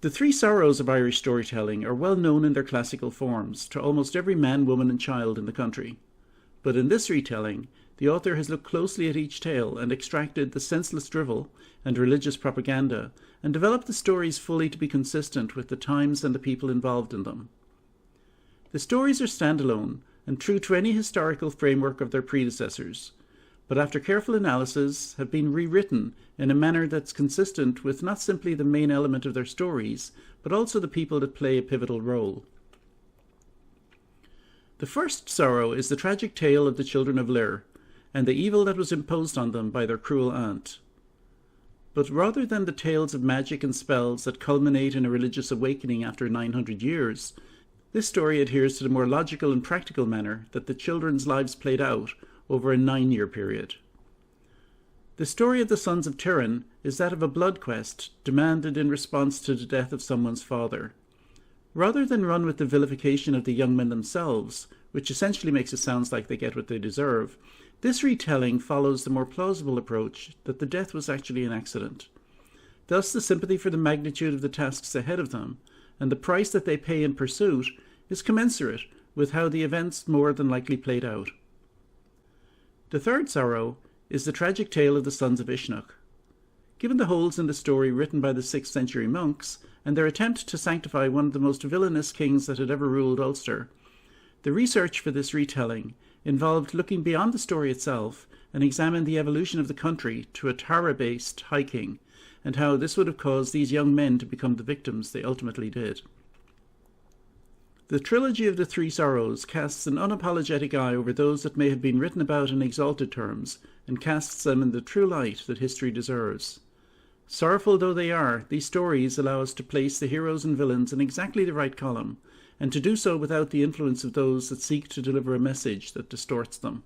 The three sorrows of Irish storytelling are well known in their classical forms to almost every man, woman and child in the country. But in this retelling, the author has looked closely at each tale and extracted the senseless drivel and religious propaganda and developed the stories fully to be consistent with the times and the people involved in them. The stories are standalone and true to any historical framework of their predecessors, but after careful analysis have been rewritten in a manner that's consistent with not simply the main element of their stories, but also the people that play a pivotal role. The first sorrow is the tragic tale of the children of Lir, and the evil that was imposed on them by their cruel aunt. But rather than the tales of magic and spells that culminate in a religious awakening after 900 years, this story adheres to the more logical and practical manner that the children's lives played out over a 9-year period. The story of the sons of Tuireann is that of a blood quest demanded in response to the death of someone's father. Rather than run with the vilification of the young men themselves, which essentially makes it sound like they get what they deserve, this retelling follows the more plausible approach that the death was actually an accident. Thus, the sympathy for the magnitude of the tasks ahead of them, and the price that they pay in pursuit, is commensurate with how the events more than likely played out. The third sorrow is the tragic tale of the sons of Uisneach. Given the holes in the story written by the 6th century monks, and their attempt to sanctify one of the most villainous kings that had ever ruled Ulster, the research for this retelling involved looking beyond the story itself and examined the evolution of the country to a Tara-based High King, and how this would have caused these young men to become the victims they ultimately did. The trilogy of the Three Sorrows casts an unapologetic eye over those that may have been written about in exalted terms, and casts them in the true light that history deserves. Sorrowful though they are, these stories allow us to place the heroes and villains in exactly the right column, and to do so without the influence of those that seek to deliver a message that distorts them.